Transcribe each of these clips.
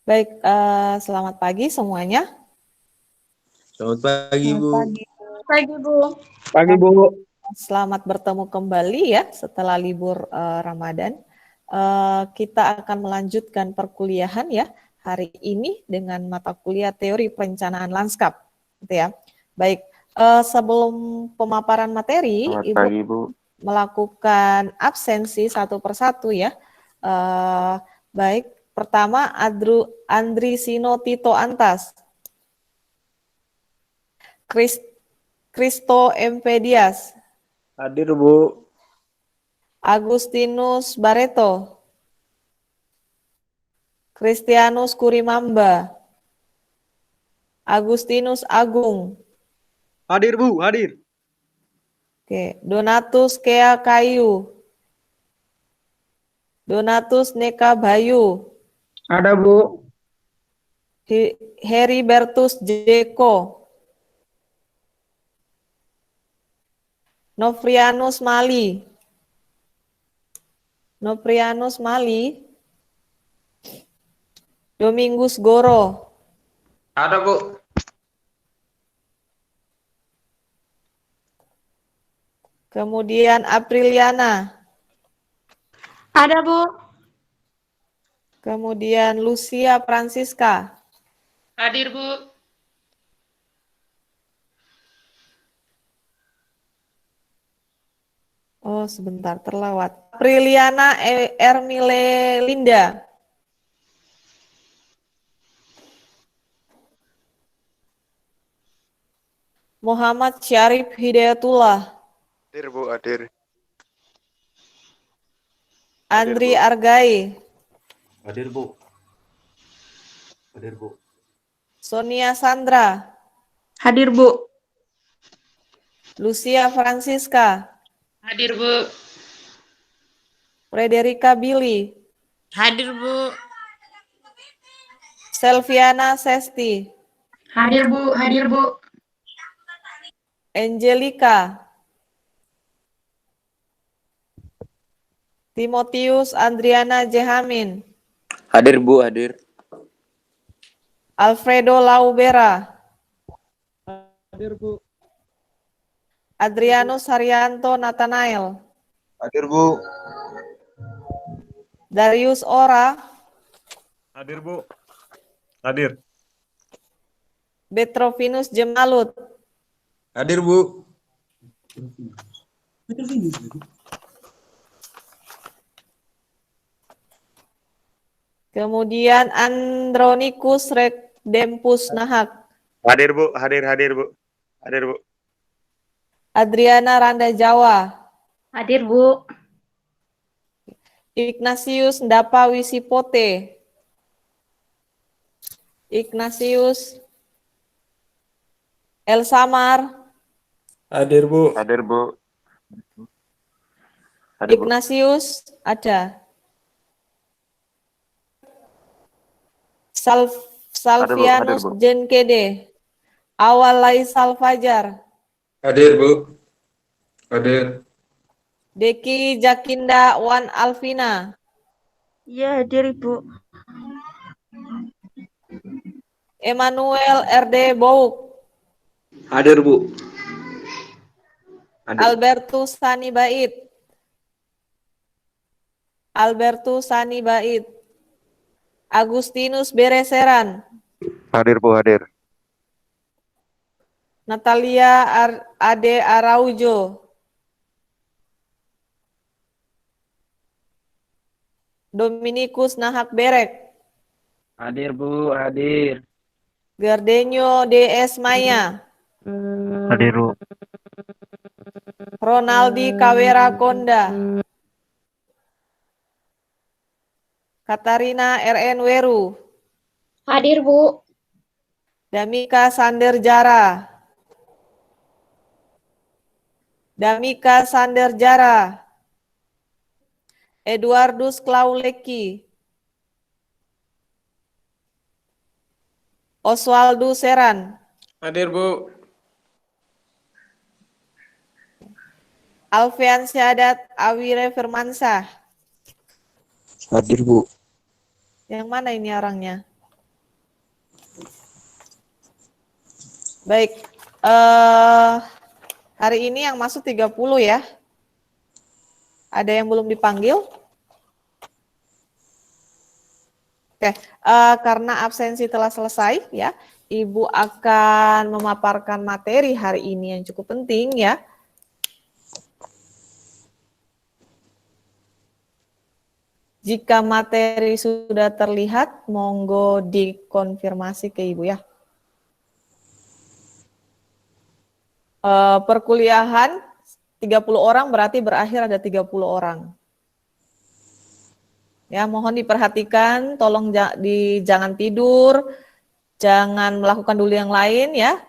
Baik, selamat pagi semuanya. Selamat pagi, Bu. Pagi, Bu. Pagi, Bu. Selamat bertemu kembali ya setelah libur Ramadan. Kita akan melanjutkan perkuliahan ya hari ini dengan mata kuliah teori perencanaan lanskap, gitu ya. Baik, sebelum pemaparan materi, Selamat Ibu pagi, Bu. melakukan absensi satu persatu ya. Baik, pertama Andri Sino Tito Antas, Kristo MP Dias, Hadir, Bu. Agustinus Barreto, Christianus Kurimamba, Agustinus Agung, Hadir, Bu. Hadir. Oke, Donatus Kea Kayu, Donatus Neka Bayu, Ada, Bu. Heribertus Jeko, Novrianus Mali, Domingus Goro, Ada, Bu. kemudian Apriliana, Ada, Bu. kemudian Lucia Francisca, Hadir, Bu. oh sebentar terlewat, Apriliana Ermile Linda, Muhammad Syarif Hidayatullah, Hadir, Bu. Hadir. Andri Argai, Hadir, Bu. Hadir, Bu. Sonia Sandra, Hadir, Bu. Lucia Francisca, Hadir, Bu. Frederica Billy, Hadir, Bu. Selviana Sesti, Hadir, Bu. Hadir, Bu. Angelica, Timotius Andriana Jehamin, Hadir, Bu, hadir. Alfredo Laubera, Hadir, Bu. Adrianus Haryanto Nathanael, Hadir, Bu. Darius Ora, Hadir, Bu. Hadir. Betrovinus Jemalut, Hadir, Bu. kemudian Andronikus Rekdempus Nahak, Hadir, Bu. Hadir, Bu. Hadir, Bu. Adriana Randa Jawa, Hadir, Bu. Ignatius Ndapa Wisipote, Ignatius Elsamar, Hadir, Bu. Hadir, Bu. Hadir, Bu. Ignatius ada, Salvianus Bu. Jenkede, Awalai Salfajar, Hadir, Bu. Hadir. Deki Jakinda Wan Alvina, Iya, hadir, Ibu. Emmanuel RD Bouk, Hadir, Bu. Hadir. Albertus Sani Bait, Agustinus Bereseran, Hadir, Bu. Hadir. Natalia Ade Araujo, Dominikus Nahak Berek, Hadir, Bu. Hadir. Gardenio DS Maya, Hadir, Bu. Ronaldi Kawera Konda, Katarina RN Weru, Hadir, Bu. Damika Sander Jara, Eduardus Klauleki, Oswaldo Seran, Hadir, Bu. Alfian Syadat Awire Firmansah. Hadir, Bu. Yang mana ini orangnya? Baik, hari ini yang masuk 30 ya. Ada yang belum dipanggil? Oke, karena absensi telah selesai ya, Ibu akan memaparkan materi hari ini yang cukup penting ya. Jika materi sudah terlihat, monggo dikonfirmasi ke Ibu ya. Perkuliahan 30 orang berarti berakhir ada 30 orang. Ya, mohon diperhatikan, tolong jangan tidur, jangan melakukan dulu yang lain ya.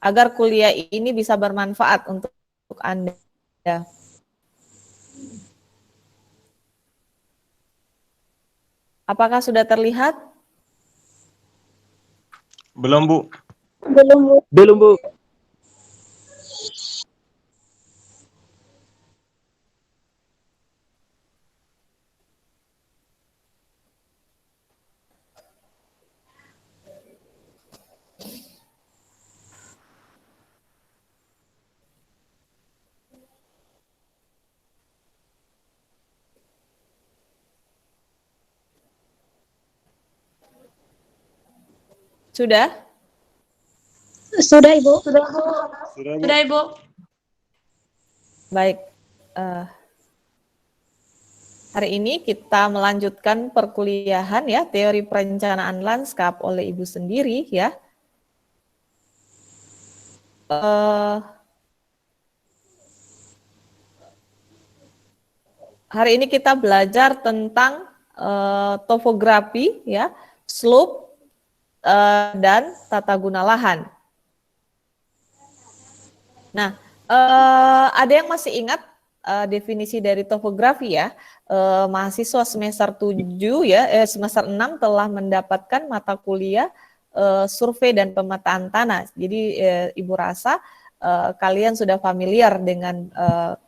Agar kuliah ini bisa bermanfaat untuk Anda. Apakah sudah terlihat? Belum, Bu. Belum, Bu. Belum, Bu. Sudah? Sudah, Ibu. Sudah, Bu. Sudah, Ibu. Baik. Hari ini kita melanjutkan perkuliahan ya, teori perencanaan lanskap oleh Ibu sendiri ya. Hari ini kita belajar tentang topografi ya, slope dan tata guna lahan. Nah, ada yang masih ingat definisi dari topografi ya? Mahasiswa semester 7 ya, semester 6 telah mendapatkan mata kuliah survei dan pemetaan tanah. Jadi Ibu rasa kalian sudah familiar dengan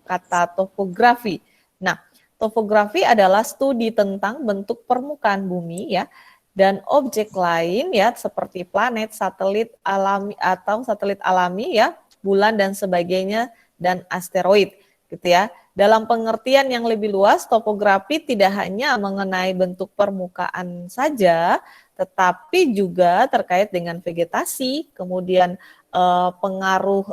kata topografi. Nah, topografi adalah studi tentang bentuk permukaan bumi ya, dan objek lain ya seperti planet, satelit alami atau satelit alami ya, bulan dan sebagainya, dan asteroid gitu ya. Dalam pengertian yang lebih luas, topografi tidak hanya mengenai bentuk permukaan saja, tetapi juga terkait dengan vegetasi, kemudian pengaruh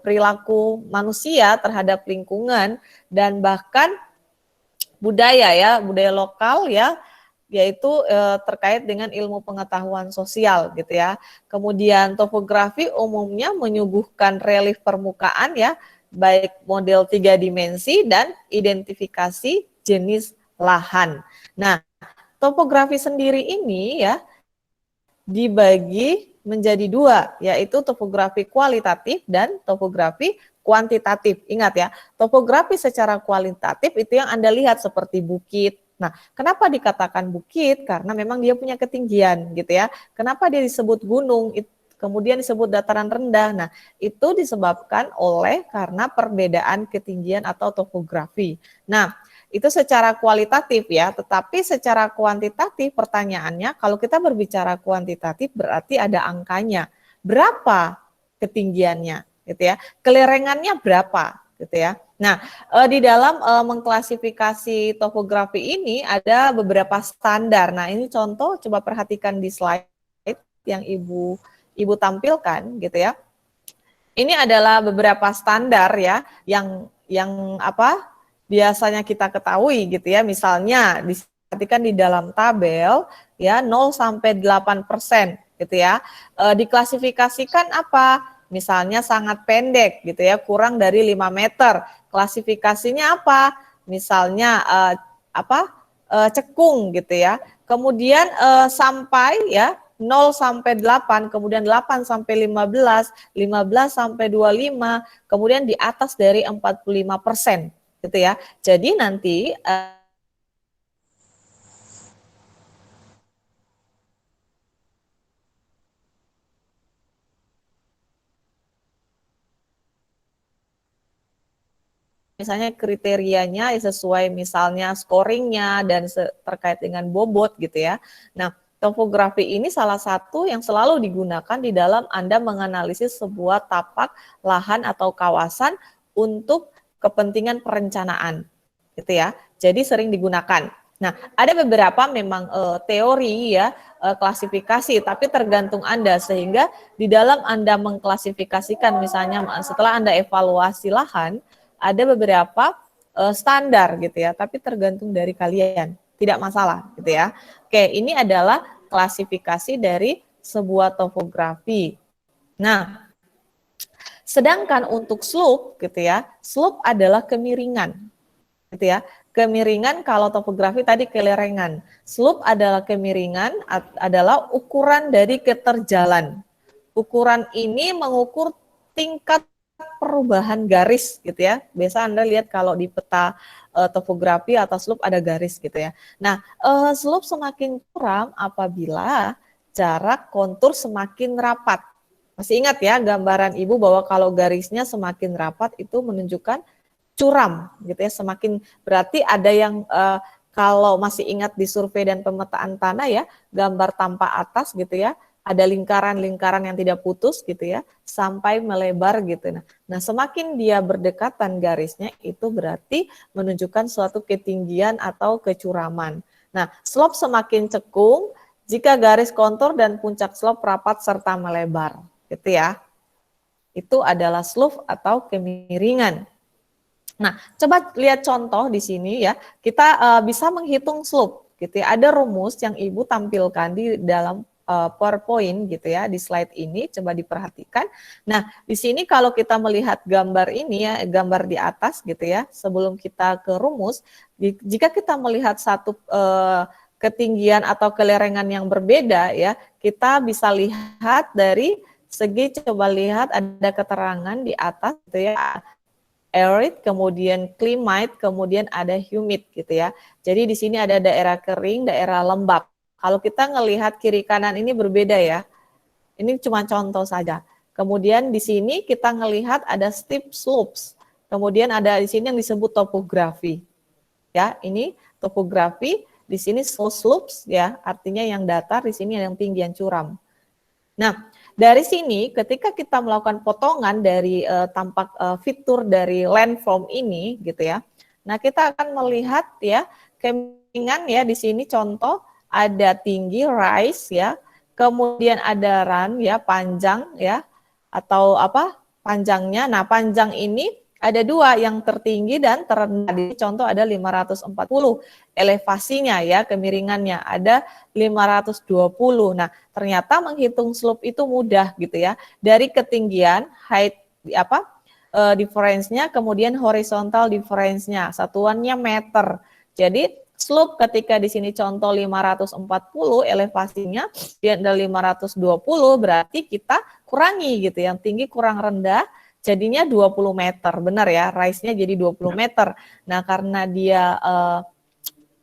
perilaku manusia terhadap lingkungan, dan bahkan budaya ya, budaya lokal ya, yaitu terkait dengan ilmu pengetahuan sosial gitu ya. Kemudian topografi umumnya menyuguhkan relief permukaan ya, baik model 3 dimensi dan identifikasi jenis lahan. Nah, topografi sendiri ini ya dibagi menjadi dua, yaitu topografi kualitatif dan topografi kuantitatif. Ingat ya, topografi secara kualitatif itu yang Anda lihat seperti bukit. Nah, kenapa dikatakan bukit? Karena memang dia punya ketinggian gitu ya. Kenapa dia disebut gunung? Kemudian disebut dataran rendah. Nah, itu disebabkan oleh karena perbedaan ketinggian atau topografi. Nah, itu secara kualitatif ya, tetapi secara kuantitatif pertanyaannya, kalau kita berbicara kuantitatif berarti ada angkanya. Berapa ketinggiannya gitu ya? Kelerengannya berapa gitu ya? Nah, di dalam mengklasifikasi topografi ini ada beberapa standar. Nah, ini contoh, coba perhatikan di slide yang Ibu tampilkan gitu ya. Ini adalah beberapa standar ya yang apa? Biasanya kita ketahui gitu ya. Misalnya diperhatikan di dalam tabel ya 0 sampai 8% gitu ya. Diklasifikasikan apa? Misalnya sangat pendek gitu ya, kurang dari 5 meter. Klasifikasinya apa? Misalnya cekung gitu ya. Kemudian sampai ya 0 sampai 8, kemudian 8 sampai 15, 15 sampai 25, kemudian di atas dari 45% gitu ya. Jadi nanti misalnya kriterianya sesuai misalnya scoringnya dan terkait dengan bobot gitu ya. Nah, topografi ini salah satu yang selalu digunakan di dalam Anda menganalisis sebuah tapak lahan atau kawasan untuk kepentingan perencanaan, gitu ya. Jadi sering digunakan. Nah, ada beberapa memang teori ya, klasifikasi, tapi tergantung Anda, sehingga di dalam Anda mengklasifikasikan, misalnya setelah Anda evaluasi lahan, ada beberapa standar gitu ya, tapi tergantung dari kalian, tidak masalah gitu ya. Oke, ini adalah klasifikasi dari sebuah topografi. Nah, sedangkan untuk slope gitu ya, slope adalah kemiringan gitu ya. Kemiringan kalau topografi tadi kelerengan. Slope adalah kemiringan, adalah ukuran dari keterjalan. Ukuran ini mengukur tingkat perubahan garis gitu ya. Biasa Anda lihat kalau di peta topografi atau slope ada garis gitu ya. Nah, slope semakin curam apabila jarak kontur semakin rapat. Masih ingat ya gambaran Ibu bahwa kalau garisnya semakin rapat itu menunjukkan curam gitu ya, semakin berarti ada yang kalau masih ingat di survei dan pemetaan tanah ya, gambar tampak atas gitu ya, ada lingkaran-lingkaran yang tidak putus gitu ya, sampai melebar gitu. Nah, semakin dia berdekatan garisnya itu berarti menunjukkan suatu ketinggian atau kecuraman. Nah, slope semakin cekung jika garis kontur dan puncak slope rapat serta melebar gitu ya. Itu adalah slope atau kemiringan. Nah, coba lihat contoh di sini ya. Kita bisa menghitung slope gitu ya. Ada rumus yang Ibu tampilkan di dalam PowerPoint gitu ya, di slide ini coba diperhatikan. Nah, di sini kalau kita melihat gambar ini ya, gambar di atas gitu ya, sebelum kita ke rumus, jika kita melihat satu ketinggian atau kelerengan yang berbeda ya, kita bisa lihat dari segi, coba lihat ada keterangan di atas gitu ya, arid, kemudian climate, kemudian ada humid gitu ya. Jadi di sini ada daerah kering, daerah lembab. Kalau kita ngelihat kiri kanan ini berbeda ya. Ini cuma contoh saja. Kemudian di sini kita ngelihat ada steep slopes. Kemudian ada di sini yang disebut topografi. Ya, ini topografi, di sini slow slopes ya, artinya yang datar, di sini yang tinggi, yang curam. Nah, dari sini ketika kita melakukan potongan dari tampak fitur dari landform ini gitu ya. Nah, kita akan melihat ya kemiringan ya, di sini contoh ada tinggi rise ya, kemudian ada run ya, panjang ya, atau apa panjangnya. Nah, panjang ini ada dua, yang tertinggi dan terendah. Di contoh ada 540 elevasinya ya, kemiringannya ada 520. Nah, ternyata menghitung slope itu mudah gitu ya. Dari ketinggian height difference-nya, kemudian horizontal difference-nya, satuannya meter. Jadi slope ketika di sini contoh 540 elevasinya, dia ada 520, berarti kita kurangi gitu, yang tinggi kurang rendah, jadinya 20 meter, benar ya, rise-nya jadi 20 meter. Nah, karena dia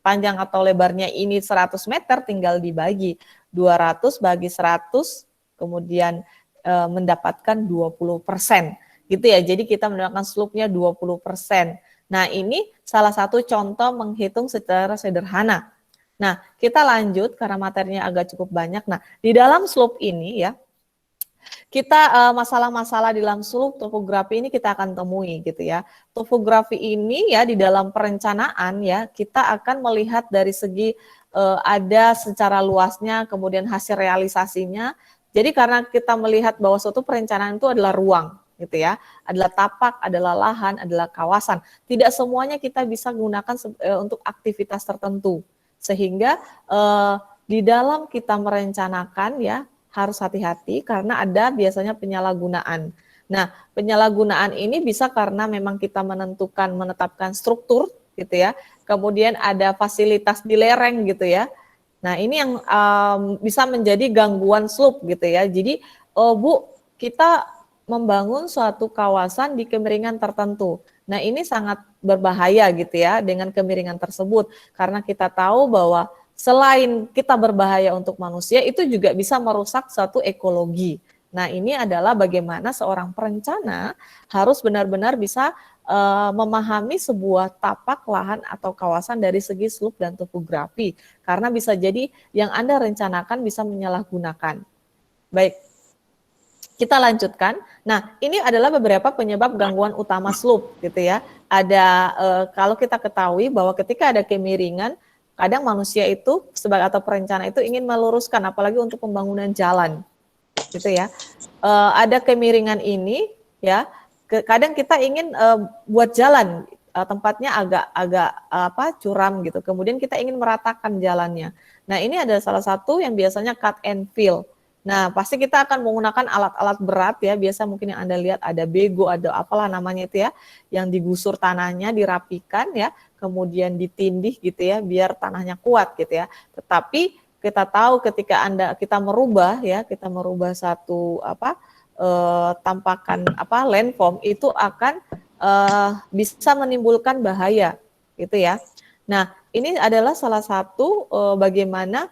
panjang atau lebarnya ini 100 meter, tinggal dibagi 200 bagi 100, kemudian mendapatkan 20%. Gitu ya, jadi kita mendapatkan slope-nya 20%. Nah, ini salah satu contoh menghitung secara sederhana. Nah, kita lanjut karena materinya agak cukup banyak. Nah, di dalam slope ini ya, kita masalah-masalah di dalam slope topografi ini kita akan temui gitu ya. Topografi ini ya di dalam perencanaan ya, kita akan melihat dari segi ada secara luasnya, kemudian hasil realisasinya. Jadi karena kita melihat bahwa suatu perencanaan itu adalah ruang gitu ya, adalah tapak, adalah lahan, adalah kawasan. Tidak semuanya kita bisa gunakan untuk aktivitas tertentu. Sehingga di dalam kita merencanakan ya, harus hati-hati karena ada biasanya penyalahgunaan. Nah, penyalahgunaan ini bisa karena memang kita menetapkan struktur gitu ya. Kemudian ada fasilitas di lereng gitu ya. Nah, ini yang bisa menjadi gangguan slope gitu ya. Jadi, Bu, kita membangun suatu kawasan di kemiringan tertentu. Nah, ini sangat berbahaya gitu ya dengan kemiringan tersebut karena kita tahu bahwa selain kita berbahaya untuk manusia, itu juga bisa merusak suatu ekologi. Nah, ini adalah bagaimana seorang perencana harus benar-benar bisa memahami sebuah tapak lahan atau kawasan dari segi slope dan topografi. Karena bisa jadi yang Anda rencanakan bisa menyalahgunakan. Baik, kita lanjutkan. Nah, ini adalah beberapa penyebab gangguan utama slope, gitu ya. Ada kalau kita ketahui bahwa ketika ada kemiringan, kadang manusia itu sebagai atau perencana itu ingin meluruskan, apalagi untuk pembangunan jalan, gitu ya. Ada kemiringan ini, ya. Kadang kita ingin buat jalan tempatnya agak curam gitu. Kemudian kita ingin meratakan jalannya. Nah, ini adalah salah satu yang biasanya cut and fill. Nah, pasti kita akan menggunakan alat-alat berat ya, biasa mungkin yang Anda lihat ada bego, ada apalah namanya itu ya, yang digusur tanahnya, dirapikan ya, kemudian ditindih gitu ya, biar tanahnya kuat gitu ya. Tetapi kita tahu ketika kita merubah ya, kita merubah satu tampakan landform itu akan bisa menimbulkan bahaya gitu ya. Nah, ini adalah salah satu bagaimana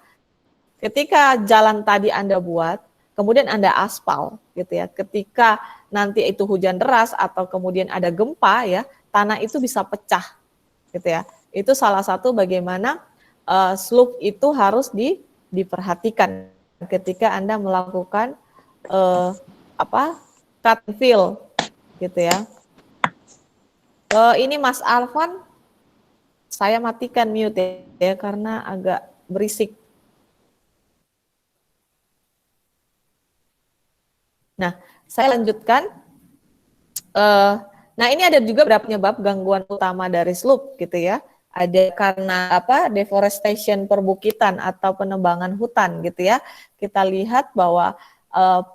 ketika jalan tadi Anda buat, kemudian Anda aspal, gitu ya. Ketika nanti itu hujan deras atau kemudian ada gempa ya, tanah itu bisa pecah, gitu ya. Itu salah satu bagaimana slope itu harus diperhatikan ketika Anda melakukan cut and fill, gitu ya. Ini Mas Arfan, saya matikan mute ya karena agak berisik. Nah, saya lanjutkan. Nah, ini ada juga beberapa penyebab gangguan utama dari slope, gitu ya. Ada karena deforestation perbukitan atau penebangan hutan, gitu ya. Kita lihat bahwa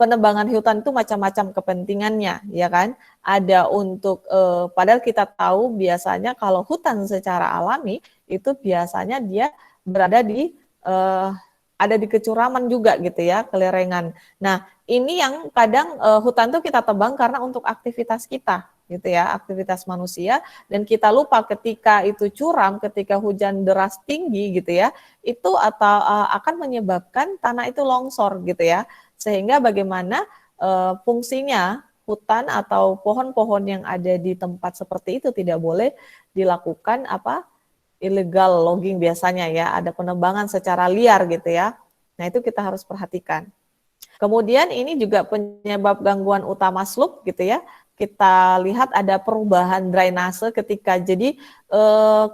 penebangan hutan itu macam-macam kepentingannya, ya kan? Ada untuk, padahal kita tahu biasanya kalau hutan secara alami itu biasanya dia berada di ada di kecuraman juga gitu ya, kelerengan. Nah, ini yang kadang hutan itu kita tebang karena untuk aktivitas kita gitu ya, aktivitas manusia, dan kita lupa ketika itu curam, ketika hujan deras tinggi gitu ya, itu atau akan menyebabkan tanah itu longsor gitu ya, sehingga bagaimana fungsinya hutan atau pohon-pohon yang ada di tempat seperti itu tidak boleh dilakukan illegal logging biasanya ya, ada penebangan secara liar gitu ya. Nah, itu kita harus perhatikan. Kemudian ini juga penyebab gangguan utama slope gitu ya. Kita lihat ada perubahan drainase ketika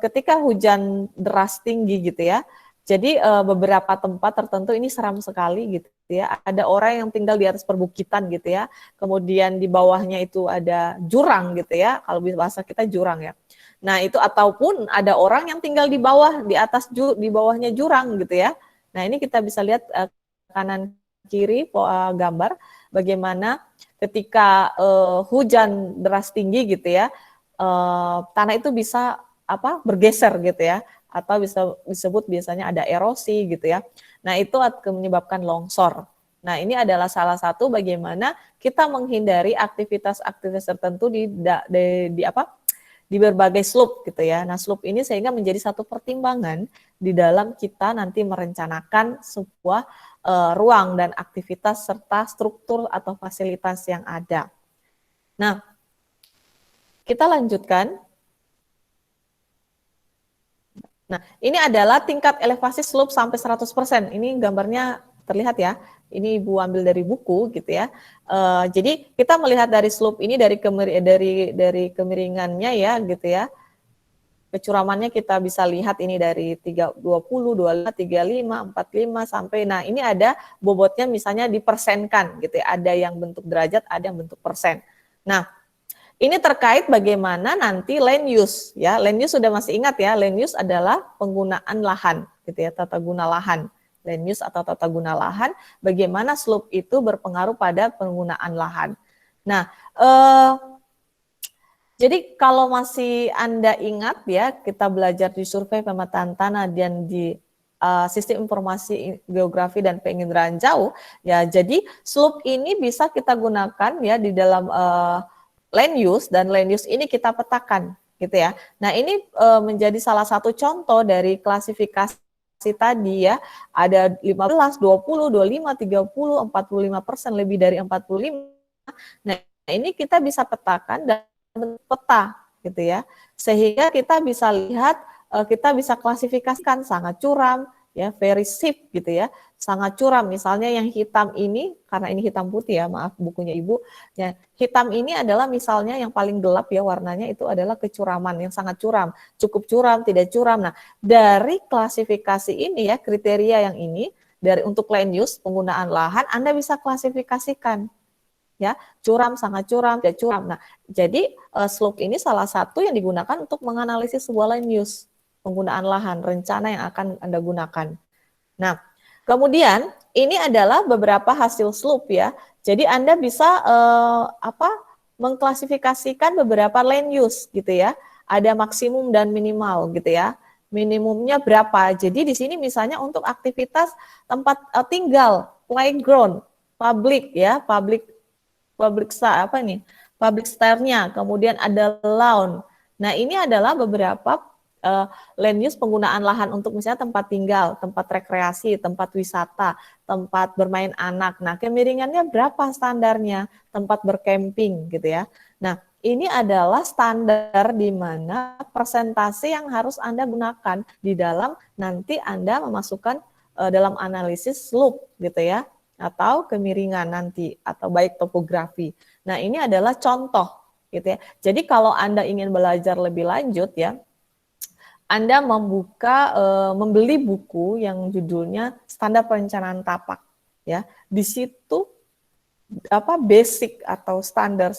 ketika hujan deras tinggi gitu ya. Jadi beberapa tempat tertentu ini seram sekali gitu ya. Ada orang yang tinggal di atas perbukitan gitu ya. Kemudian di bawahnya itu ada jurang gitu ya. Kalau bahasa kita jurang ya. Nah, itu ataupun ada orang yang tinggal di bawah, di bawahnya jurang gitu ya. Nah, ini kita bisa lihat kanan kiri gambar bagaimana ketika hujan deras tinggi gitu ya, tanah itu bisa bergeser gitu ya, atau bisa disebut biasanya ada erosi gitu ya. Nah, itu akan menyebabkan longsor. Nah, ini adalah salah satu bagaimana kita menghindari aktivitas-aktivitas tertentu di berbagai slope gitu ya. Nah, slope ini sehingga menjadi satu pertimbangan di dalam kita nanti merencanakan sebuah ruang dan aktivitas serta struktur atau fasilitas yang ada. Nah, kita lanjutkan. Nah, ini adalah tingkat elevasi slope sampai 100%. Ini gambarnya terlihat ya. Ini Ibu ambil dari buku gitu ya. Jadi kita melihat dari slope ini dari kemiringannya ya gitu ya. Kecuramannya kita bisa lihat ini dari 20, 25, 35, 45 sampai, nah ini ada bobotnya misalnya dipersenkan gitu ya. Ada yang bentuk derajat, ada yang bentuk persen. Nah, ini terkait bagaimana nanti land use ya. Land use sudah masih ingat ya, land use adalah penggunaan lahan gitu ya, tata guna lahan. Land use atau tata guna lahan, bagaimana slope itu berpengaruh pada penggunaan lahan. Nah, jadi kalau masih Anda ingat ya, kita belajar di survei pemetaan tanah dan di sistem informasi geografi dan penginderaan jauh, ya jadi slope ini bisa kita gunakan ya di dalam land use, dan land use ini kita petakan gitu ya. Nah, ini menjadi salah satu contoh dari klasifikasi tadi ya, ada 15, 20, 25, 30, 45%, lebih dari 45. Nah, ini kita bisa petakan dalam bentuk peta gitu ya. Sehingga kita bisa lihat, kita bisa klasifikasikan sangat curam, ya, very sip gitu ya. Sangat curam, misalnya yang hitam ini, karena ini hitam putih ya, maaf bukunya Ibu, ya, hitam ini adalah misalnya yang paling gelap ya warnanya, itu adalah kecuraman, yang sangat curam, cukup curam, tidak curam. Nah, dari klasifikasi ini ya, kriteria yang ini, dari untuk land use, penggunaan lahan, Anda bisa klasifikasikan, ya, curam, sangat curam, tidak curam. Nah, jadi slope ini salah satu yang digunakan untuk menganalisis sebuah land use, penggunaan lahan, rencana yang akan Anda gunakan. Nah, kemudian ini adalah beberapa hasil slope ya. Jadi Anda bisa mengklasifikasikan beberapa land use gitu ya. Ada maksimum dan minimal gitu ya. Minimumnya berapa? Jadi di sini misalnya untuk aktivitas tempat tinggal, playground, public ya, public stairnya, kemudian ada lawn. Nah, ini adalah beberapa land use, penggunaan lahan untuk misalnya tempat tinggal, tempat rekreasi, tempat wisata, tempat bermain anak. Nah, kemiringannya berapa standarnya, tempat bercamping gitu ya. Nah, ini adalah standar di mana persentase yang harus Anda gunakan di dalam nanti Anda memasukkan dalam analisis slope gitu ya, atau kemiringan nanti, atau baik topografi. Nah, ini adalah contoh gitu ya. Jadi kalau Anda ingin belajar lebih lanjut ya, Anda membeli buku yang judulnya Standar Perencanaan Tapak ya. Di situ basic atau standar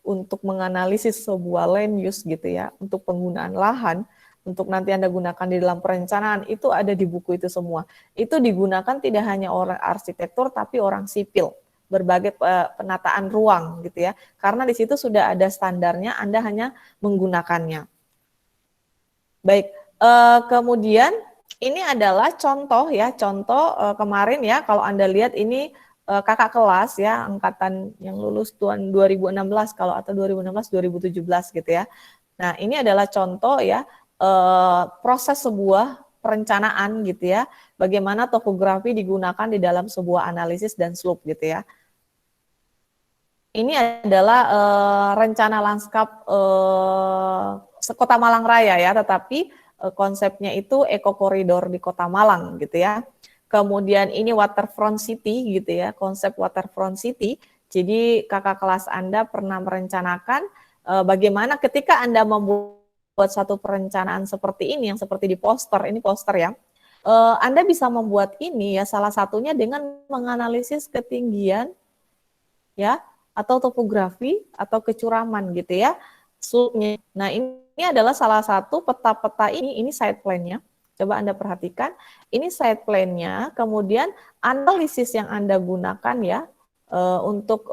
untuk menganalisis sebuah land use gitu ya, untuk penggunaan lahan, untuk nanti Anda gunakan di dalam perencanaan, itu ada di buku itu semua. Itu digunakan tidak hanya orang arsitektur, tapi orang sipil, berbagai penataan ruang gitu ya. Karena di situ sudah ada standarnya, Anda hanya menggunakannya. Baik, kemudian ini adalah contoh ya, kemarin ya, kalau Anda lihat ini kakak kelas ya, angkatan yang lulus tahun 2016 kalau atau 2016-2017 gitu ya. Nah, ini adalah contoh ya, proses sebuah perencanaan gitu ya, bagaimana topografi digunakan di dalam sebuah analisis dan slope gitu ya. Ini adalah rencana lanskap Kota Malang Raya ya, tetapi konsepnya itu eco koridor di Kota Malang gitu ya. Kemudian ini waterfront city gitu ya, konsep waterfront city. Jadi kakak kelas Anda pernah merencanakan bagaimana ketika Anda membuat satu perencanaan seperti ini, yang seperti di poster, ini poster ya. Anda bisa membuat ini ya, salah satunya dengan menganalisis ketinggian ya, atau topografi atau kecuraman gitu ya. Nah, ini adalah salah satu peta-peta ini side plan-nya. Coba Anda perhatikan, ini side plan-nya, kemudian analisis yang Anda gunakan ya untuk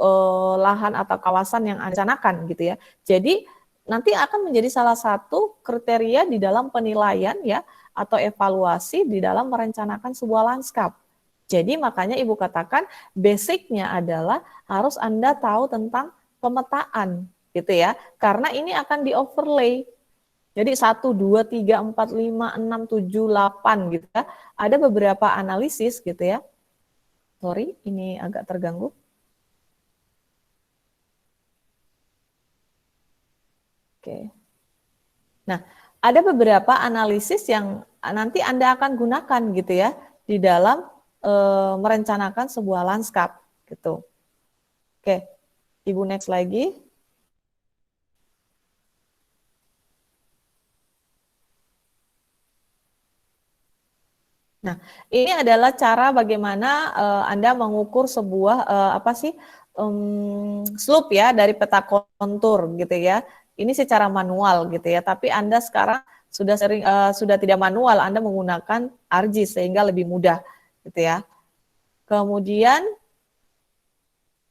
lahan atau kawasan yang Anda rencanakan gitu ya. Jadi nanti akan menjadi salah satu kriteria di dalam penilaian ya atau evaluasi di dalam merencanakan sebuah lanskap. Jadi makanya Ibu katakan basicnya adalah harus Anda tahu tentang pemetaan gitu ya, karena ini akan di overlay. Jadi 1, 2, 3, 4, 5, 6, 7, 8 gitu ya. Ada beberapa analisis gitu ya. Sorry, ini agak terganggu. Oke. Nah, ada beberapa analisis yang nanti Anda akan gunakan gitu ya di dalam merencanakan sebuah lanskap gitu. Oke, Ibu next lagi. Nah, ini adalah cara bagaimana Anda mengukur sebuah slope ya dari peta kontur gitu ya. Ini secara manual gitu ya. Tapi Anda sekarang sudah tidak manual, Anda menggunakan ArcGIS sehingga lebih mudah gitu ya. Kemudian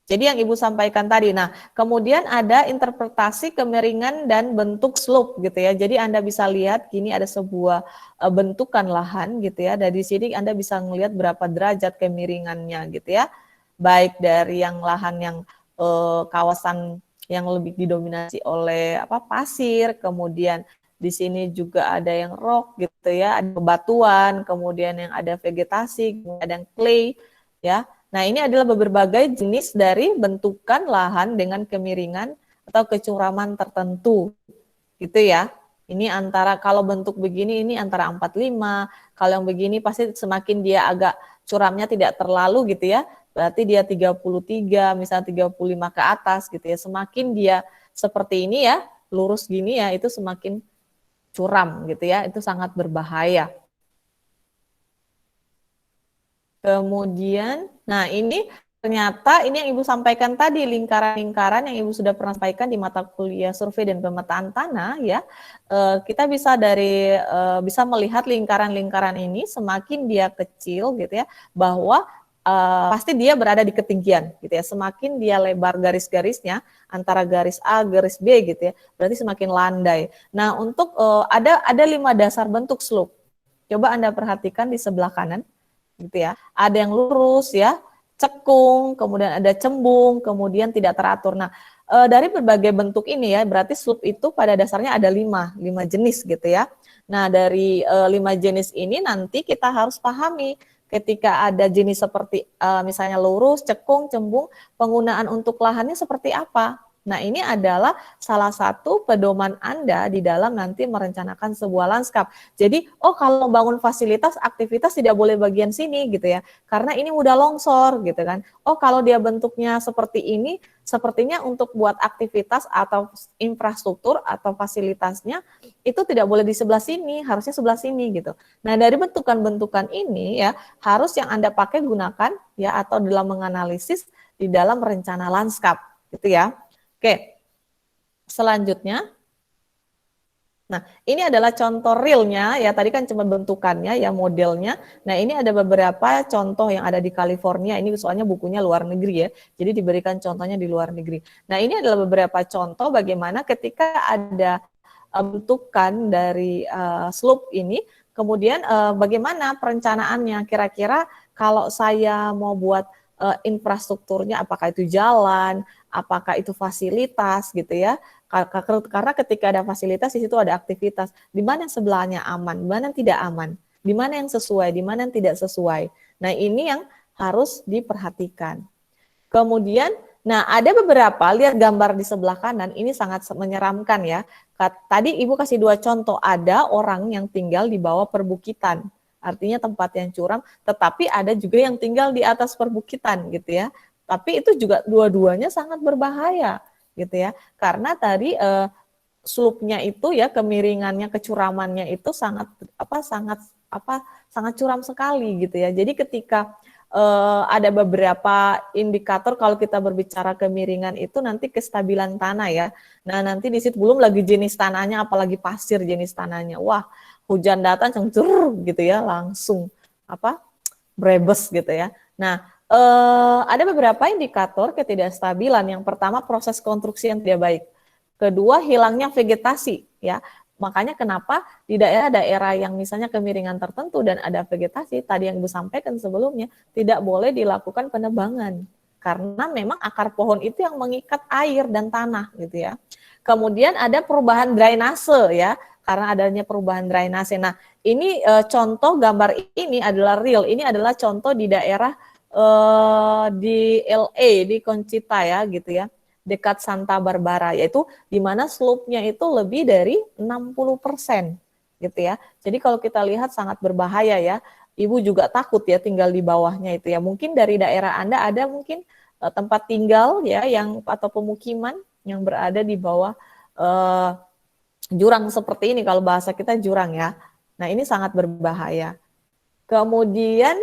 jadi yang Ibu sampaikan tadi. Nah, kemudian ada interpretasi kemiringan dan bentuk slope gitu ya. Jadi Anda bisa lihat gini ada sebuah bentukan lahan gitu ya. Dari sini Anda bisa melihat berapa derajat kemiringannya gitu ya. Baik dari yang lahan yang kawasan yang lebih didominasi oleh pasir, kemudian Di sini juga ada yang rock gitu ya, ada bebatuan, kemudian yang ada vegetasi, ada yang clay ya. Nah, ini adalah berbagai jenis dari bentukan lahan dengan kemiringan atau kecuraman tertentu gitu ya. Ini antara kalau bentuk begini ini antara 45, kalau yang begini pasti semakin dia agak curamnya tidak terlalu gitu ya. Berarti dia 33, misalnya 35 ke atas gitu ya. Semakin dia seperti ini ya, lurus gini ya, itu semakin curam gitu ya. Itu sangat berbahaya. Kemudian, nah ini ternyata ini yang Ibu sampaikan tadi, lingkaran-lingkaran yang Ibu sudah pernah sampaikan di mata kuliah survei dan pemetaan tanah ya. Kita bisa bisa melihat lingkaran-lingkaran ini semakin dia kecil gitu ya, bahwa pasti dia berada di ketinggian gitu ya. Semakin dia lebar garis-garisnya antara garis A garis B gitu ya, berarti semakin landai. Nah, untuk ada 5 dasar bentuk slope. Coba Anda perhatikan di sebelah kanan gitu ya. Ada yang lurus ya, cekung, kemudian ada cembung, kemudian tidak teratur. Nah, dari berbagai bentuk ini ya, berarti slope itu pada dasarnya ada 5 jenis gitu ya. Nah, dari 5 jenis ini nanti kita harus pahami ketika ada jenis seperti misalnya lurus, cekung, cembung, penggunaan untuk lahannya seperti apa. Nah, ini adalah salah satu pedoman Anda di dalam nanti merencanakan sebuah lanskap. Jadi, oh kalau bangun fasilitas, aktivitas tidak boleh bagian sini gitu ya, karena ini mudah longsor gitu kan. Oh kalau dia bentuknya seperti ini, sepertinya untuk buat aktivitas atau infrastruktur atau fasilitasnya itu tidak boleh di sebelah sini, harusnya sebelah sini gitu. Nah, dari bentukan-bentukan ini ya, harus yang Anda pakai gunakan ya atau dalam menganalisis di dalam rencana lanskap gitu ya. Oke, selanjutnya, nah ini adalah contoh realnya ya, tadi kan cuma bentukannya ya, modelnya. Nah ini ada beberapa contoh yang ada di California, ini soalnya bukunya luar negeri ya, jadi diberikan contohnya di luar negeri. Nah ini adalah beberapa contoh bagaimana ketika ada bentukan dari slope ini, kemudian bagaimana perencanaannya, kira-kira kalau saya mau buat infrastrukturnya, apakah itu jalan, apakah itu fasilitas gitu ya, karena ketika ada fasilitas di situ ada aktivitas, di mana yang sebelahnya aman, di mana yang tidak aman, di mana yang sesuai, di mana yang tidak sesuai. Nah ini yang harus diperhatikan. Kemudian, nah ada beberapa, lihat gambar di sebelah kanan, ini sangat menyeramkan ya. Tadi Ibu kasih 2 contoh, ada orang yang tinggal di bawah perbukitan, artinya tempat yang curam, tetapi ada juga yang tinggal di atas perbukitan gitu ya. Tapi itu juga dua-duanya sangat berbahaya gitu ya. Karena tadi slope-nya itu ya, kemiringannya, kecuramannya itu sangat sangat curam sekali gitu ya. Jadi ketika ada beberapa indikator kalau kita berbicara kemiringan itu nanti kestabilan tanah ya. Nah, nanti di situ belum lagi jenis tanahnya, apalagi pasir jenis tanahnya. Wah, hujan datang cencur gitu ya, langsung brebes gitu ya. Nah, ada beberapa indikator ketidakstabilan. Yang pertama, proses konstruksi yang tidak baik. Kedua, hilangnya vegetasi ya. Makanya kenapa di daerah-daerah yang misalnya kemiringan tertentu dan ada vegetasi, tadi yang Ibu sampaikan sebelumnya, tidak boleh dilakukan penebangan. Karena memang akar pohon itu yang mengikat air dan tanah gitu ya. Kemudian ada perubahan drainase ya, karena adanya perubahan drainase. Nah, ini contoh gambar ini adalah real. Ini adalah contoh di daerah di LA, di Conchita ya gitu ya, dekat Santa Barbara, yaitu di mana slope-nya itu lebih dari 60% gitu ya. Jadi kalau kita lihat sangat berbahaya ya. Ibu juga takut ya tinggal di bawahnya itu ya. Mungkin dari daerah Anda ada mungkin tempat tinggal ya yang atau pemukiman yang berada di bawah jurang seperti ini, kalau bahasa kita jurang ya. Nah, ini sangat berbahaya. Kemudian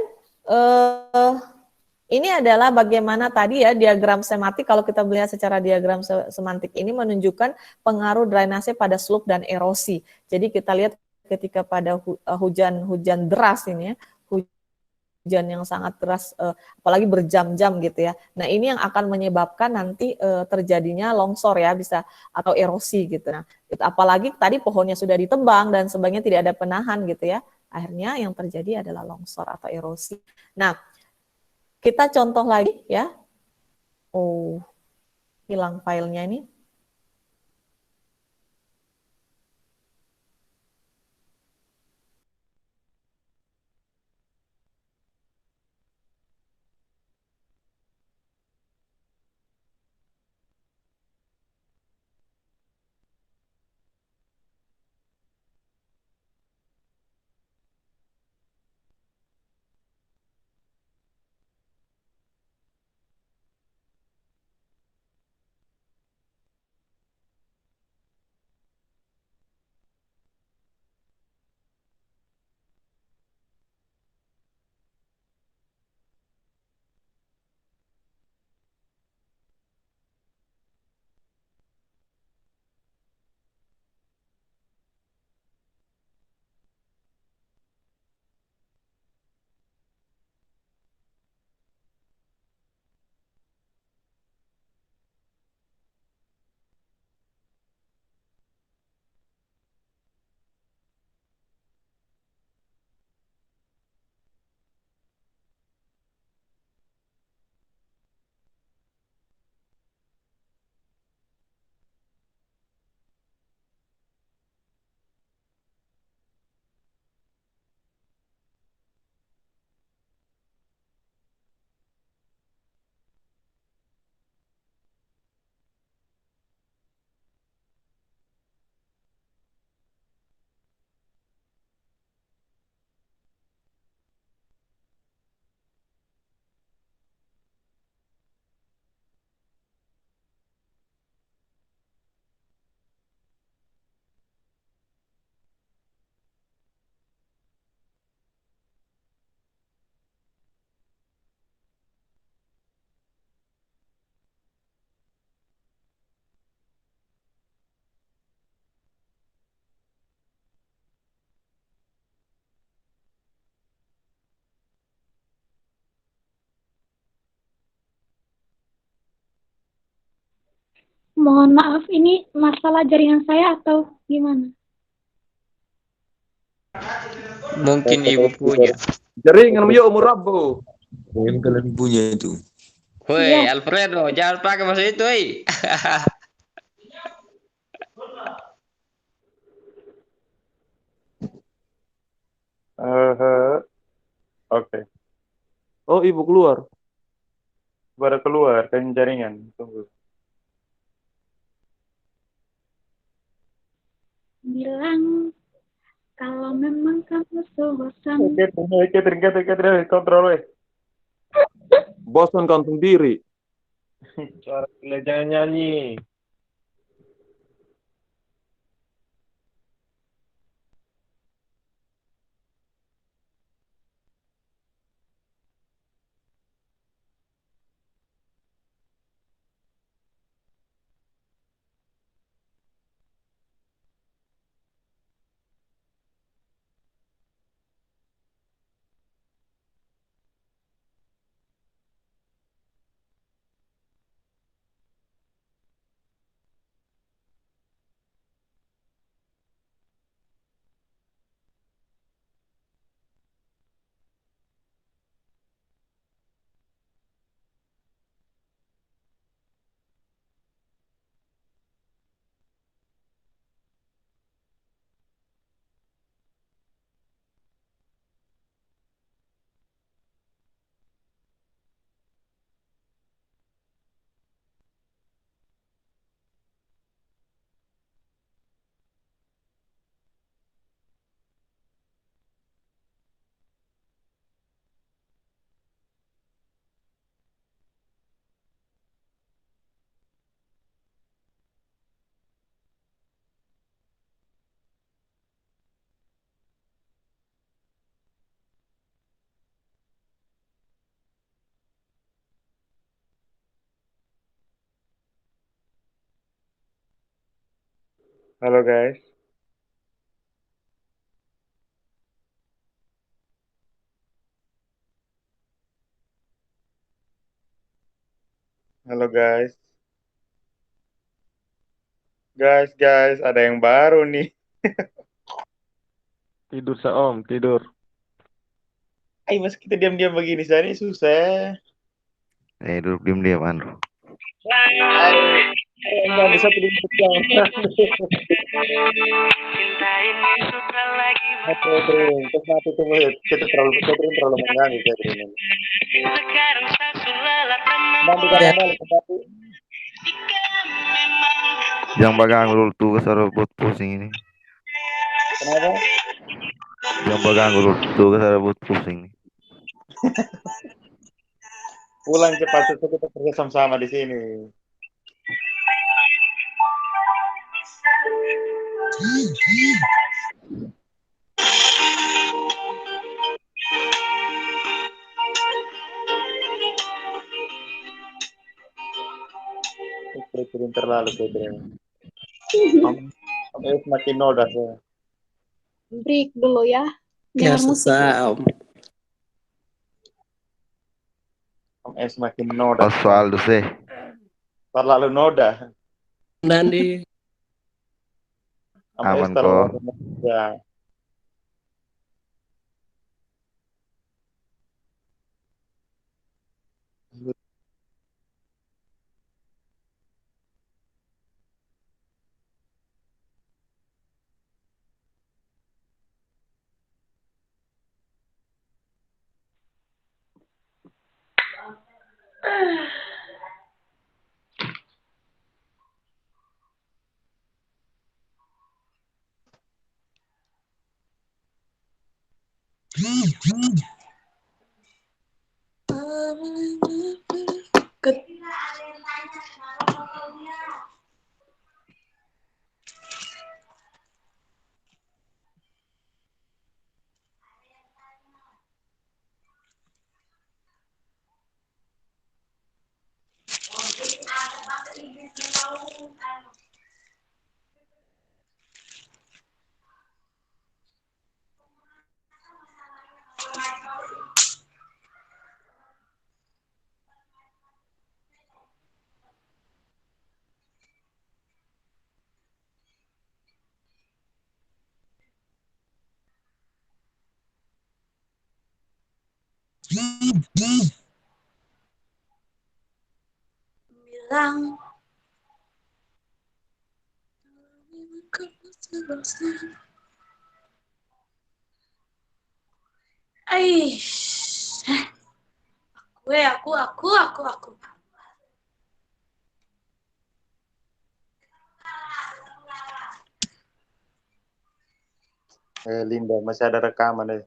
ini adalah bagaimana tadi ya diagram semantik, kalau kita melihat secara diagram semantik ini menunjukkan pengaruh drainase pada slope dan erosi. Jadi kita lihat ketika pada hujan deras ini ya, hujan yang sangat deras, apalagi berjam-jam gitu ya. Nah ini yang akan menyebabkan nanti terjadinya longsor ya, bisa atau erosi gitu. Nah apalagi tadi pohonnya sudah ditebang dan sebagainya, tidak ada penahan gitu ya. Akhirnya yang terjadi adalah longsor atau erosi. Nah kita contoh lagi ya. Oh, hilang filenya ini. Mohon maaf, ini masalah jaringan saya atau gimana? Mungkin ibu punya. Jaringan yuk umur Rabu. Mungkin kalian punya itu. Woi, Iya. Alfredo, jangan pakai bahasa itu, woi. Oke. Oh, ibu keluar. Baru keluar kan jaringan. Tunggu. Bilang kalau memang kamu bosan. Catherine, kontrol weh. Bosan kantung diri. Jangan nyanyi. Halo guys. Halo guys. Guys, ada yang baru nih. Tidur Om, tidur. Ayo mas kita diam-diam begini saja ini susah. Duduk diam-diam Andrew. Jangan bisa tidur kita terlalu mengganggu Catherine. Nanti kembali. Jangan bagang dulu tugas harus buat pusing ini. Kenapa? Jangan bagang dulu tugas harus buat pusing nih. Pulang cepat kita kerja sama-sama di sini. Catherine terlalu Catherine. Sampai semakin noda saya. Break dulu ya. Ya Jangan musik. susah, Om. Semakin noda. Osvaldo sih. Terlalu noda. Nanti Aman terlalu kok. ya. Bilang Aish. Aku. Linda, masih ada rekaman deh.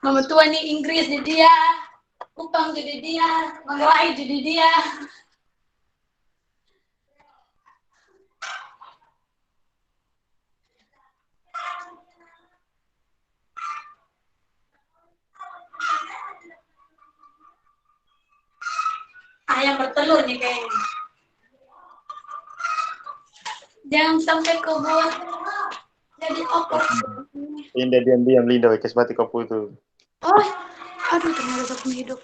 Mama tua nih Inggris di dia. Kupang jadi dia. Mangrai jadi dia. Ayam bertelur nih kayaknya. Jangan sampai kau buat jadi opor. Linda diam-diam, Linda, kes mati kopu itu. Oh, aduh ternyata aku hidup.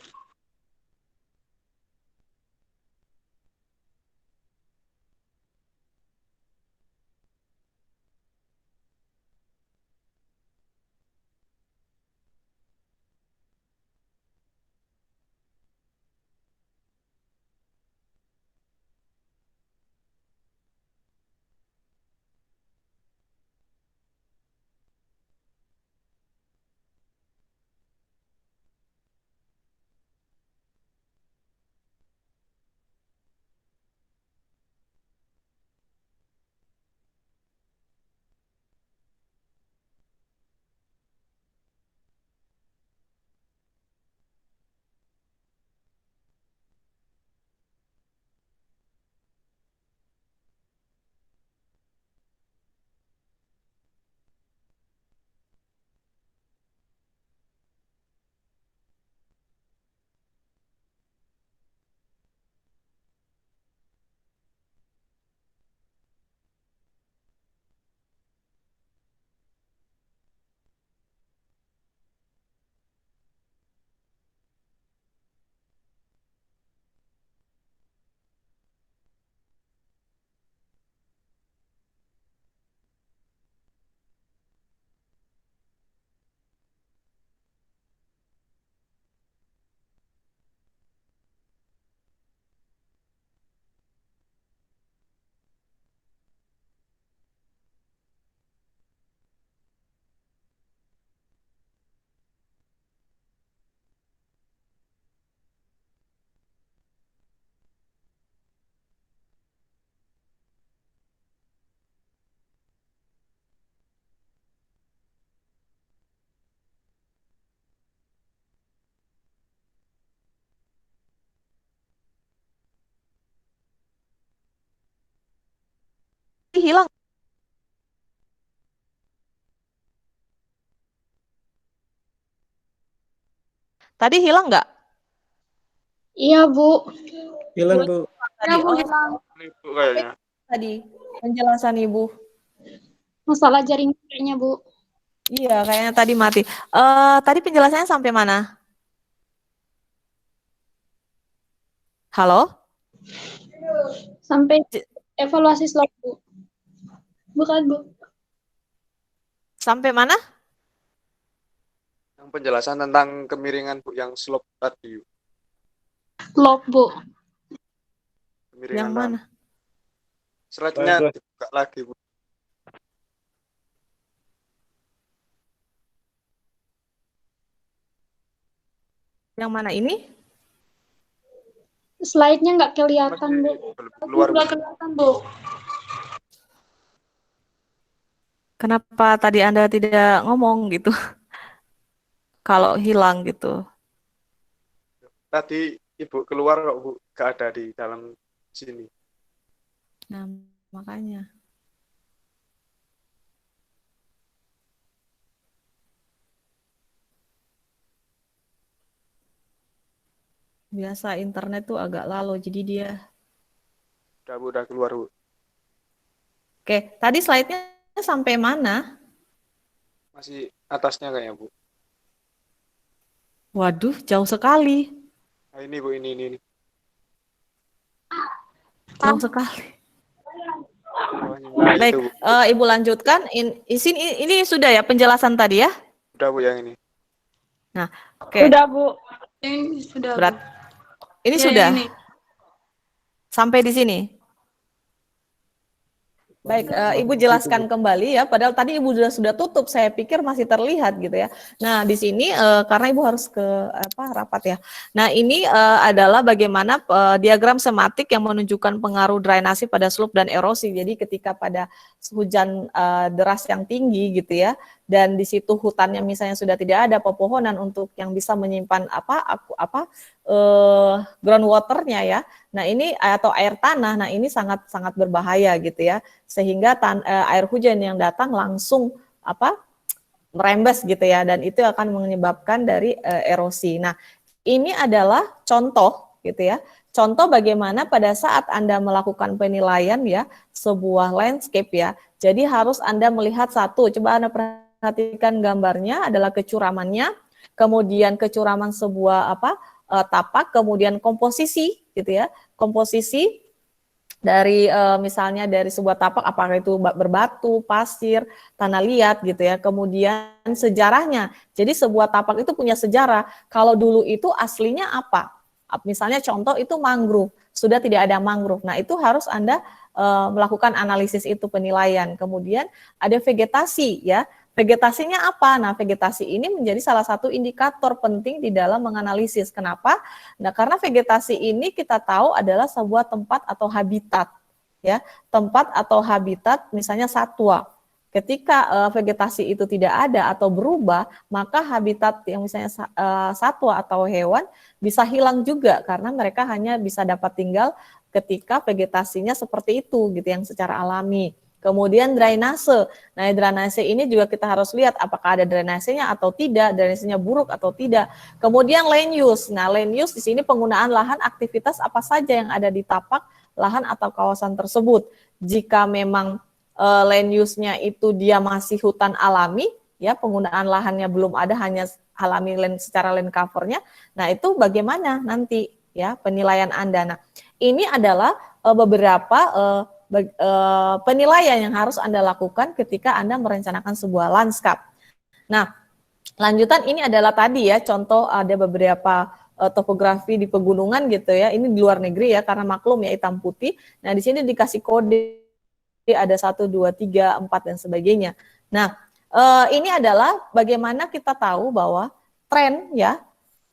Hilang. Tadi hilang nggak? Iya, Bu. Hilang, Bu. Ya, Tadi, Bu, hilang. Itu kayaknya. tadi penjelasan Ibu. Masalah jaringan kayaknya, Bu. Iya, kayaknya tadi mati. Tadi penjelasannya sampai mana? Halo? Sampai evaluasi slot, Bu. Bukan, Bu. Sampai mana? Yang penjelasan tentang kemiringan Bu yang slope tadi. Log, Bu. Kemiringan Yang mana? Slide-nya dibuka lagi Bu. Yang mana ini? Slide-nya nggak kelihatan, Bu. Keluar Bu. Nggak kelihatan, Bu. Kenapa tadi Anda tidak ngomong gitu? Kalau hilang gitu. Tadi Ibu keluar kok Bu, gak ada di dalam sini. Nah, makanya. Biasa internet tuh agak lalo, jadi dia. Udah Bu, udah keluar Bu. Oke, tadi slide-nya sampai mana? Masih atasnya kayaknya Bu. Waduh, jauh sekali. Nah, ini Bu, ini. Jauh sekali. Nah, Baik, itu Bu. Ibu lanjutkan. Ini sudah ya penjelasan tadi ya? Udah Bu yang ini. Nah, oke. Sudah, Bu. Ini sudah. Berat. Bu. Ini Ya, sudah ini. sampai di sini. Baik, Ibu jelaskan kembali ya. Padahal tadi Ibu sudah tutup. Saya pikir masih terlihat gitu ya. Nah, di sini karena Ibu harus ke rapat ya. Nah, ini adalah bagaimana diagram sematik yang menunjukkan pengaruh drainasi pada slope dan erosi. Jadi ketika pada hujan deras yang tinggi gitu ya, dan di situ hutannya misalnya sudah tidak ada pepohonan untuk yang bisa menyimpan groundwaternya ya. Nah, ini atau air tanah. Nah, ini sangat berbahaya gitu ya. Sehingga air hujan yang datang langsung merembes gitu ya, dan itu akan menyebabkan dari erosi. Nah, ini adalah contoh gitu ya. Contoh bagaimana pada saat Anda melakukan penilaian ya sebuah landscape ya. Jadi harus Anda melihat satu, coba Anda perhatikan gambarnya adalah kecuramannya, kemudian kecuraman sebuah tapak, kemudian komposisi gitu ya. Komposisi dari misalnya dari sebuah tapak, apakah itu berbatu, pasir, tanah liat gitu ya. Kemudian sejarahnya. Jadi sebuah tapak itu punya sejarah. Kalau dulu itu aslinya apa? Misalnya contoh itu mangrove, sudah tidak ada mangrove. Nah, itu harus Anda melakukan analisis itu, penilaian. Kemudian ada vegetasi ya. Vegetasinya apa? Nah, vegetasi ini menjadi salah satu indikator penting di dalam menganalisis. Kenapa? Nah, karena vegetasi ini kita tahu adalah sebuah tempat atau habitat, ya, tempat atau habitat misalnya satwa. Ketika vegetasi itu tidak ada atau berubah, maka habitat yang misalnya satwa atau hewan bisa hilang juga karena mereka hanya bisa dapat tinggal ketika vegetasinya seperti itu, gitu, yang secara alami. Kemudian drainase. Nah, drainase ini juga kita harus lihat apakah ada drainasenya atau tidak, drainasenya buruk atau tidak. Kemudian land use. Nah, land use di sini penggunaan lahan, aktivitas apa saja yang ada di tapak lahan atau kawasan tersebut. Jika memang land use-nya itu dia masih hutan alami, ya, penggunaan lahannya belum ada, hanya alami land secara land cover-nya. Nah, itu bagaimana nanti ya penilaian Anda. Nah, ini adalah beberapa penilaian yang harus Anda lakukan ketika Anda merencanakan sebuah landscape. Nah, lanjutan ini adalah tadi ya, contoh ada beberapa topografi di pegunungan gitu ya, ini di luar negeri ya, karena maklum ya hitam putih. Nah, di sini dikasih kode, ada 1, 2, 3, 4, dan sebagainya. Nah, ini adalah bagaimana kita tahu bahwa tren ya,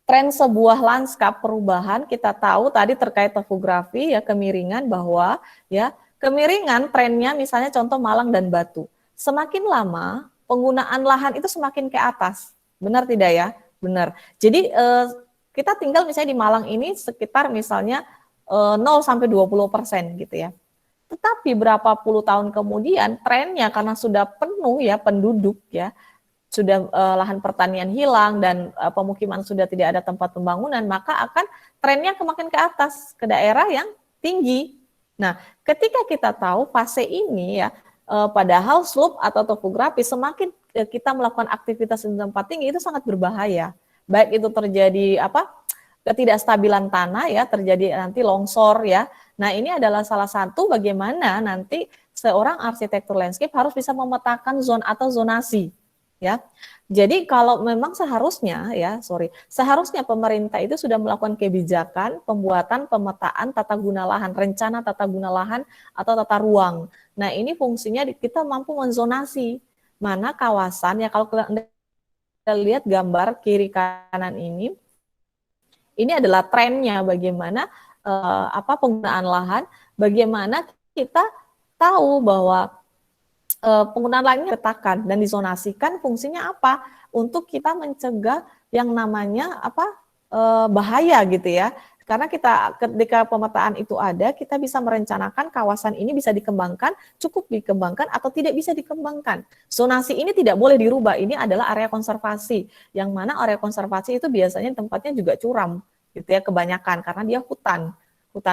tren sebuah lanskap perubahan kita tahu tadi terkait topografi ya, kemiringan, bahwa ya kemiringan trennya misalnya contoh Malang dan Batu. Semakin lama penggunaan lahan itu semakin ke atas. Benar tidak ya? Benar. Jadi kita tinggal misalnya di Malang ini sekitar misalnya 0 sampai 20% gitu ya. Tetapi berapa puluh tahun kemudian trennya karena sudah penuh ya penduduk ya, sudah lahan pertanian hilang dan pemukiman sudah tidak ada tempat pembangunan, maka akan trennya semakin ke atas, ke daerah yang tinggi. Nah, ketika kita tahu fase ini ya, padahal slope atau topografi semakin kita melakukan aktivitas di tempat tinggi itu sangat berbahaya. Baik itu terjadi ketidakstabilan tanah ya, terjadi nanti longsor ya. Nah, ini adalah salah satu bagaimana nanti seorang arsitektur landscape harus bisa memetakan zona atau zonasi ya. Jadi kalau memang seharusnya pemerintah itu sudah melakukan kebijakan pembuatan pemetaan tata guna lahan, rencana tata guna lahan atau tata ruang. Nah, ini fungsinya kita mampu menzonasi mana kawasan ya. Kalau Anda lihat gambar kiri kanan ini adalah trennya bagaimana penggunaan lahan, bagaimana kita tahu bahwa penggunaan lahannya dipetakan dan dizonasikan, fungsinya apa? Untuk kita mencegah yang namanya bahaya gitu ya. Karena ketika pemetaan itu ada, kita bisa merencanakan kawasan ini bisa dikembangkan, cukup dikembangkan atau tidak bisa dikembangkan. Zonasi ini tidak boleh dirubah. Ini adalah area konservasi, yang mana area konservasi itu biasanya tempatnya juga curam gitu ya, kebanyakan karena dia hutan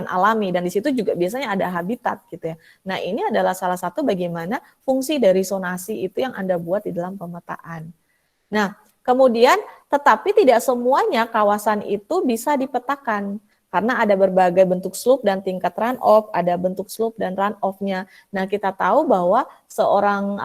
alami, dan di situ juga biasanya ada habitat gitu ya. Nah, ini adalah salah satu bagaimana fungsi dari zonasi itu yang Anda buat di dalam pemetaan. Nah, Kemudian, tetapi tidak semuanya kawasan itu bisa dipetakan. Karena ada berbagai bentuk slope dan tingkat runoff, ada bentuk slope dan runoff-nya. Nah, kita tahu bahwa seorang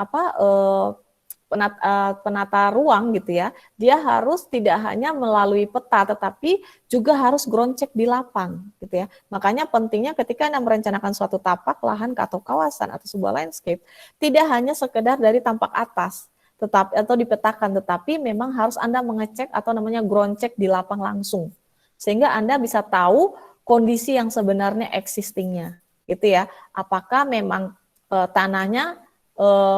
penata ruang gitu ya, dia harus tidak hanya melalui peta, tetapi juga harus ground check di lapang gitu ya. Makanya pentingnya ketika Anda merencanakan suatu tapak, lahan atau kawasan atau sebuah landscape, tidak hanya sekedar dari tampak atas, tetapi atau dipetakan, tetapi memang harus Anda mengecek atau namanya ground check di lapang langsung. Sehingga Anda bisa tahu kondisi yang sebenarnya existing-nya, gitu ya. Apakah memang tanahnya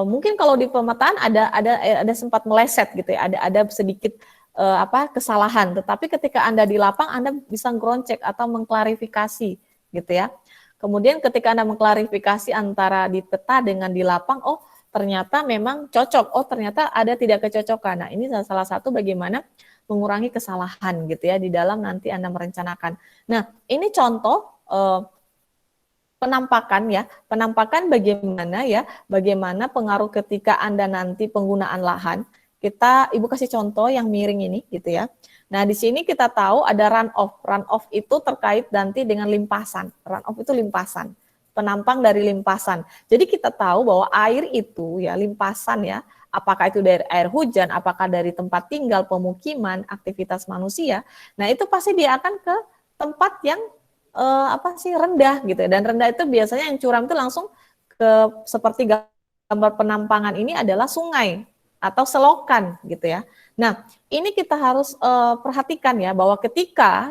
mungkin kalau di pemetaan ada sempat meleset gitu ya, ada sedikit kesalahan. Tetapi ketika Anda di lapang, Anda bisa ground check atau mengklarifikasi, gitu ya. Kemudian ketika Anda mengklarifikasi antara di peta dengan di lapang, oh ternyata memang cocok, oh ternyata ada tidak kecocokan. Nah ini salah satu bagaimana mengurangi kesalahan gitu ya di dalam nanti Anda merencanakan. Nah, ini contoh penampakan ya, penampakan bagaimana pengaruh ketika Anda nanti penggunaan lahan. Ibu kasih contoh yang miring ini gitu ya. Nah, di sini kita tahu ada runoff. Runoff itu terkait nanti dengan limpasan. Runoff itu limpasan. Penampang dari limpasan. Jadi kita tahu bahwa air itu ya limpasan ya, apakah itu dari air hujan, apakah dari tempat tinggal, pemukiman, aktivitas manusia. Nah, itu pasti dia akan ke tempat yang rendah gitu. Dan rendah itu biasanya yang curam itu langsung ke seperti gambar penampangan ini adalah sungai atau selokan gitu ya. Nah, ini kita harus perhatikan ya bahwa ketika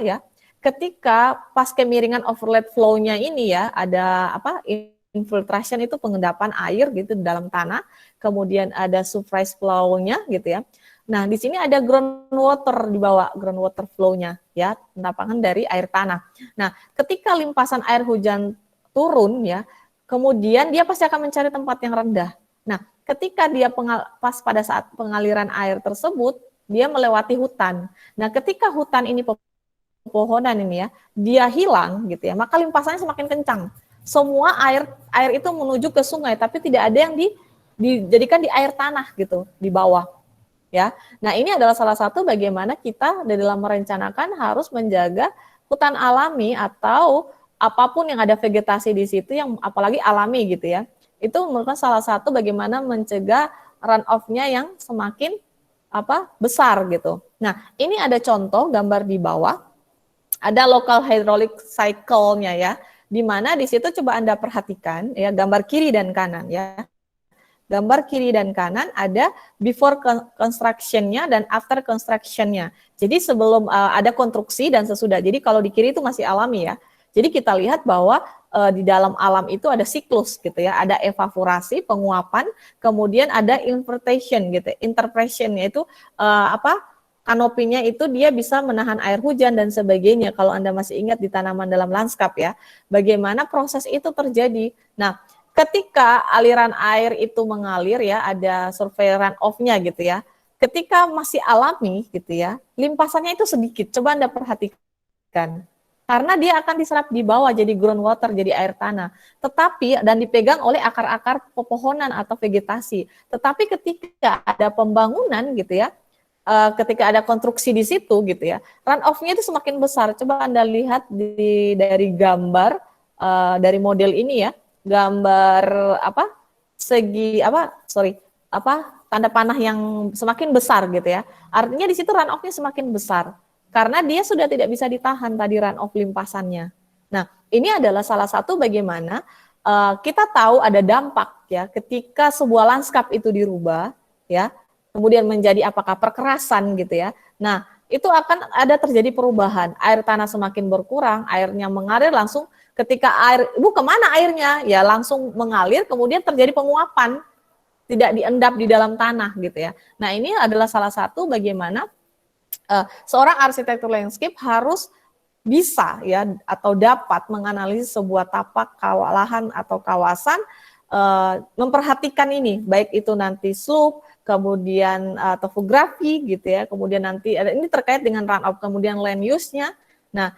pas kemiringan overlet flow-nya ini ya ada infiltration itu pengendapan air gitu di dalam tanah, kemudian ada surface flow-nya gitu ya. Nah, di sini ada groundwater di bawah, groundwater flow-nya ya, penampangan dari air tanah. Nah, ketika limpasan air hujan turun ya, kemudian dia pasti akan mencari tempat yang rendah. Nah, ketika dia pas pada saat pengaliran air tersebut, dia melewati hutan. Nah, ketika hutan ini pepohonan ini ya, dia hilang gitu ya, maka limpasannya semakin kencang. Semua air itu menuju ke sungai, tapi tidak ada yang dijadikan di air tanah gitu, di bawah. Ya, nah ini adalah salah satu bagaimana kita dalam merencanakan harus menjaga hutan alami atau apapun yang ada vegetasi di situ yang apalagi alami gitu ya. Itu merupakan salah satu bagaimana mencegah runoff-nya yang semakin besar gitu. Nah, ini ada contoh gambar di bawah. Ada local hydraulic cycle-nya ya, di mana di situ coba Anda perhatikan ya gambar kiri dan kanan ya. Gambar kiri dan kanan ada before construction-nya dan after construction-nya. Jadi sebelum ada konstruksi dan sesudah. Jadi kalau di kiri itu masih alami ya. Jadi kita lihat bahwa di dalam alam itu ada siklus gitu ya. Ada evaporasi, penguapan, kemudian ada invertation gitu. Interpretation-nya itu kanopinya itu dia bisa menahan air hujan dan sebagainya. Kalau Anda masih ingat di tanaman dalam lanskap ya, bagaimana proses itu terjadi. Nah, ketika aliran air itu mengalir ya, ada survey runoff-nya gitu ya. Ketika masih alami gitu ya, limpasannya itu sedikit. Coba Anda perhatikan. Karena dia akan diserap di bawah jadi groundwater, jadi air tanah. Tetapi dan dipegang oleh akar-akar pepohonan atau vegetasi. Tetapi ketika ada pembangunan gitu ya, ketika ada konstruksi di situ gitu ya, runoff-nya itu semakin besar. Coba Anda lihat dari gambar dari model ini ya, gambar tanda panah yang semakin besar gitu ya. Artinya di situ runoff-nya semakin besar karena dia sudah tidak bisa ditahan tadi runoff limpasannya. Nah, ini adalah salah satu bagaimana kita tahu ada dampak ya ketika sebuah lanskap itu dirubah ya. Kemudian menjadi apakah perkerasan gitu ya. Nah, itu akan ada terjadi perubahan. Air tanah semakin berkurang, airnya mengalir langsung ketika kemana airnya? Ya langsung mengalir, kemudian terjadi penguapan. Tidak diendap di dalam tanah gitu ya. Nah, ini adalah salah satu bagaimana seorang arsitektur landscape harus bisa ya atau dapat menganalisis sebuah tapak lahan atau kawasan, memperhatikan ini, baik itu nanti slope, kemudian topografi gitu ya, kemudian nanti ini terkait dengan runoff, kemudian land use-nya. Nah,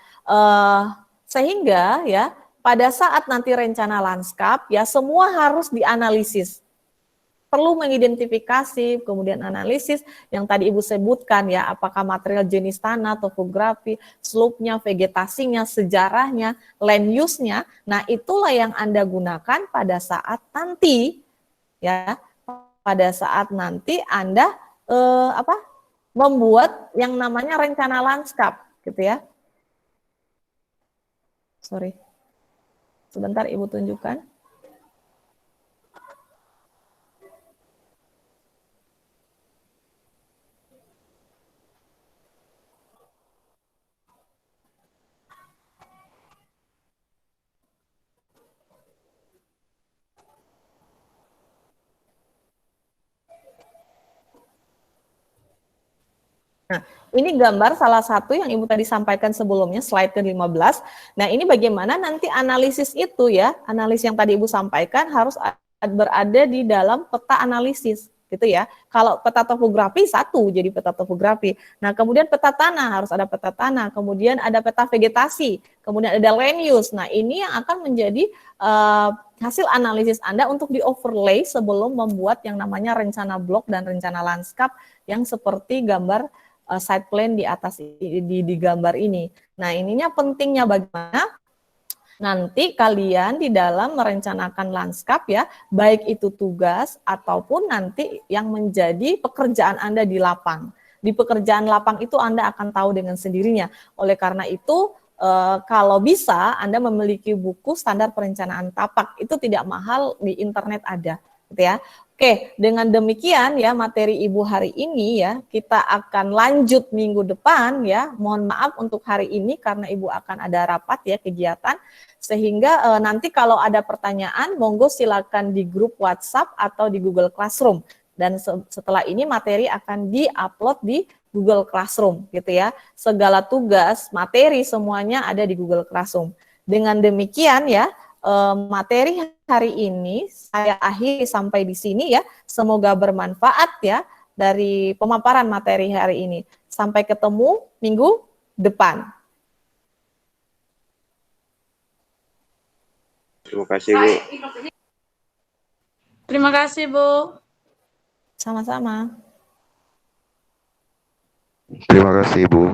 sehingga ya pada saat nanti rencana lanskap ya semua harus dianalisis. perlu mengidentifikasi, kemudian analisis yang tadi Ibu sebutkan ya, apakah material jenis tanah, topografi, slope-nya, vegetasinya, sejarahnya, land use-nya. Nah, itulah yang Anda gunakan pada saat nanti ya, pada saat nanti Anda membuat yang namanya rencana lanskap gitu ya. Sorry. Sebentar Ibu tunjukkan. Nah, ini gambar salah satu yang Ibu tadi sampaikan sebelumnya, slide ke-15. Nah, ini bagaimana nanti analisis itu ya, analisis yang tadi Ibu sampaikan harus berada di dalam peta analisis, gitu ya. Kalau peta topografi satu jadi peta topografi. Nah, kemudian peta tanah harus ada peta tanah, kemudian ada peta vegetasi, kemudian ada land use. Nah, ini yang akan menjadi hasil analisis Anda untuk di-overlay sebelum membuat yang namanya rencana blok dan rencana lanskap yang seperti gambar side plan di atas di gambar ini. Nah, ininya pentingnya bagaimana nanti kalian di dalam merencanakan lanskap ya, baik itu tugas ataupun nanti yang menjadi pekerjaan Anda di lapang. Di pekerjaan lapang itu Anda akan tahu dengan sendirinya. Oleh karena itu, kalau bisa Anda memiliki buku standar perencanaan tapak, itu tidak mahal, di internet ada, gitu ya. Oke, dengan demikian ya materi Ibu hari ini ya, kita akan lanjut minggu depan ya. Mohon maaf untuk hari ini karena Ibu akan ada rapat ya, kegiatan. Sehingga nanti kalau ada pertanyaan, monggo silakan di grup WhatsApp atau di Google Classroom. Dan setelah ini materi akan di-upload di Google Classroom gitu ya. Segala tugas, materi semuanya ada di Google Classroom. Dengan demikian ya, materi hari ini saya akhiri sampai di sini ya. Semoga bermanfaat ya dari pemaparan materi hari ini. Sampai ketemu minggu depan. Terima kasih, Bu. Terima kasih, Bu. Sama-sama. Terima kasih, Bu.